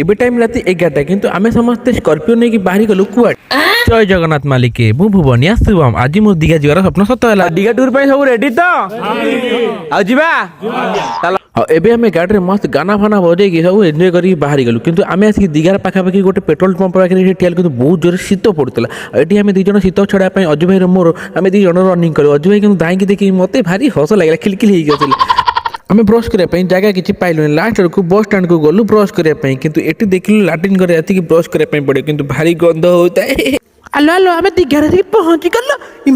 ଏବେ ଟାଇମ୍ ରାତି 11ଟା କିନ୍ତୁ ଆମେ ସମସ୍ତେ ସ୍କର୍ପିଓ ନେଇକି ବାହାରି ଗଲୁ କୁଆଡେ। ଜୟ ଜଗନ୍ନାଥ ମାଲିକେ ମୁଁ ଭୁବନିଆ ଶୁଭମ ଆଜି ମୋ ଦିଘା ଯିବାର ସ୍ୱପ୍ନ ସତ ହେଲା। ଦିଘା ଟୁର ପାଇଁ ସବୁ ରେଡି ତ ଆଉ ଯିବା ଆଉ ଏବେ ଆମେ ଗାଡ଼ିରେ ମସ୍ତ ଗାନା ଫାନା ବଜେଇକି ସବୁ ଏନ୍ଜୟ କରିକି ବାହାରି ଗଲୁ କିନ୍ତୁ ଆମେ ଆସିକି ଦିଘାର ପାଖାପାଖି ଗୋଟେ ପେଟ୍ରୋଲ ପମ୍ପ ପାଖରେ ଏଠି ଠିଆ ହେଲୁ କିନ୍ତୁ ବହୁତ ଜୋରରେ ଶୀତ ପଡ଼ୁଥିଲା। ଆଉ ଏଠି ଆମେ ଦୁଇ ଜଣ ଶୀତ ଛଡ଼ାଇବା ପାଇଁ ଅଜୁ ଭାଇର ମୋର ଆମେ ଦୁଇ ଜଣ ରନିଂ କଲୁ। ଅଜୁ ଭାଇ କିନ୍ତୁ ଧାଇଁକି ଦେଖି ମୋତେ ଭାରି ହସ ଲାଗିଲା ଖିଲଖିଲ ହେଇକି ଆସିଲା। ଆମେ ବ୍ରସ୍ କରିବା ପାଇଁ ଜାଗା କିଛି ପାଇଲୁନି ଲାଷ୍ଟ ବେଳକୁ ବସ୍ ଷ୍ଟାଣ୍ଡକୁ ଗଲୁ ବ୍ରସ୍ କରିବା ପାଇଁ କିନ୍ତୁ ଏଠି ଦେଖିଲୁ ଲାଟ୍ରିନ୍ କରି ଆସିକି ବ୍ରସ୍ କରିବା ପାଇଁ ପଡ଼ିବ କିନ୍ତୁ ଭାରି ଗନ୍ଧ ହେଉଥାଏ। ଆଲୋ ଆଲୋ ଆମେ ଦିଘାରେ ଆସିକି ପହଞ୍ଚି ଗଲୁ।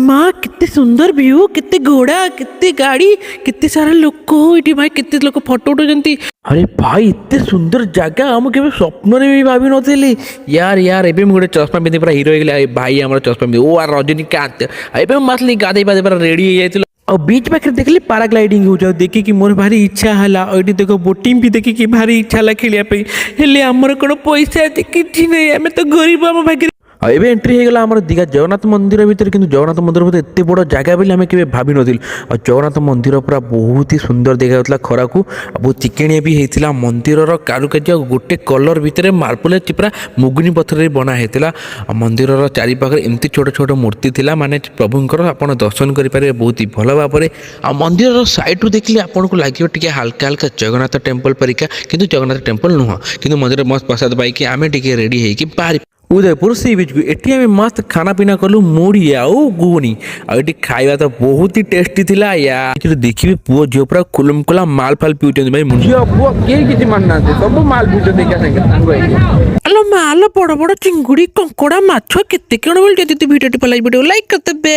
ମା କେତେ ସୁନ୍ଦର ଭିଉ କେତେ ଘୋଡ଼ା କେତେ ଗାଡ଼ି କେତେ ସାରା ଲୋକ ଏଠି ଭାଇ କେତେ ଲୋକ ଫଟୋ ଉଠାଉଛନ୍ତି। ଆରେ ଭାଇ ଏତେ ସୁନ୍ଦର ଜାଗା ମୁଁ କେବେ ସ୍ୱପ୍ନରେ ବି ଭାବିନଥିଲି। ୟାର ଏବେ ମୁଁ ଗୋଟେ ଚଷମା ପିନ୍ଧି ପୁରା ହିରୋ ହେଇଗଲା। ଭାଇ ଆମର ଚଷମା ପିନ୍ଧି ଓ ଆର ରଜନୀକାନ୍ତ। ଏବେ ମୁଁ ଆସିଲି ଗାଧେଇ ପାଧେଇ ପୁରା ରେଡ଼ି ହେଇଯାଇଥିଲା। ଆଉ ବିଚ୍ ପାଖରେ ଦେଖିଲି ପାରାଗ୍ଲାଇଡିଂ ହେଉଛି ଆଉ ଦେଖିକି ମୋର ଭାରି ଇଚ୍ଛା ହେଲା। ଆଉ ଏଠି ଦେଖ ବୋଟିଂ ବି ଦେଖିକି ଭାରି ଇଚ୍ଛା ହେଲା ଖେଳିବା ପାଇଁ ହେଲେ ଆମର କ'ଣ ପଇସା ଅଛି କିଛି ନାହିଁ ଆମେ ତ ଗରିବ ଆମ ଭାଗ୍ୟରେ। ଆଉ ଏବେ ଏଣ୍ଟ୍ରି ହେଇଗଲା ଆମର ଦିଘା ଜଗନ୍ନାଥ ମନ୍ଦିର ଭିତରେ କିନ୍ତୁ ଜଗନ୍ନାଥ ମନ୍ଦିର ଭିତରେ ଏତେ ବଡ଼ ଜାଗା ବୋଲି ଆମେ କେବେ ଭାବିନଥିଲୁ। ଆଉ ଜଗନ୍ନାଥ ମନ୍ଦିର ପୁରା ବହୁତ ହି ସୁନ୍ଦର ଦେଖାଯାଉଥିଲା ଖରାକୁ ଆଉ ବହୁତ ଚିକେଣିଆ ବି ହେଇଥିଲା। ମନ୍ଦିରର କାରୁକାର୍ଯ୍ୟ ଗୋଟେ କଲର୍ ଭିତରେ ମାର୍ବୁଲ ପୁରା ମୁଗୁନି ପଥରରେ ବନା ହେଇଥିଲା। ଆଉ ମନ୍ଦିରର ଚାରିପାଖରେ ଏମିତି ଛୋଟ ଛୋଟ ମୂର୍ତ୍ତି ଥିଲା ମାନେ ପ୍ରଭୁଙ୍କର ଆପଣ ଦର୍ଶନ କରିପାରିବେ ବହୁତ ହି ଭଲ ଭାବରେ। ଆଉ ମନ୍ଦିରର ସାଇଡ଼ରୁ ଦେଖିଲେ ଆପଣଙ୍କୁ ଲାଗିବ ଟିକେ ହାଲକା ହାଲକା ଜଗନ୍ନାଥ ଟେମ୍ପଲ ପରିକା କିନ୍ତୁ ଜଗନ୍ନାଥ ଟେମ୍ପଲ ନୁହଁ କିନ୍ତୁ ମନ୍ଦିର ମସ୍ତ ପ୍ରସାଦ ପାଇକି ଆମେ ଟିକେ ରେଡ଼ି ହେଇକି ବାହାରି ଉଦୟପୁର ସି ବିଚ୍କୁ। ଏଠି ଆମେ ମସ୍ତ ଖାନା ପିନା କଲୁ ମୁଢ଼ି ଆଉ ଗୁଗୁନି ଆଉ ଏଠି ଖାଇବା ତ ବହୁତ ହି ଟେଷ୍ଟି ଥିଲା। ଏଠି ଦେଖିବେ ପୁଅ ଝିଅ ପୁରା ଖୁଲମ ଖୁଲା ମାଲ ଫାଲ ପିଉଛନ୍ତି ଭାଇ। ଝିଅ ପୁଅ କେହି କିଛି ମାନୁନାହାନ୍ତି ସବୁ ମାଲ ପିଉଛନ୍ତି ଏକା ସାଙ୍ଗ ହେଇକି। ଆଲୋ ମାଲ ବଡ଼ ବଡ଼ ଚିଙ୍ଗୁଡ଼ି କଙ୍କଡ଼ା ମାଛ କେତେ କ'ଣ ମିଳୁଛି। ଯଦି ଭିଡ଼ିଓଟି ଭଲ ଲାଗେ ଭିଡ଼ିଓ ଲାଇକ୍ କରିଦେବେ।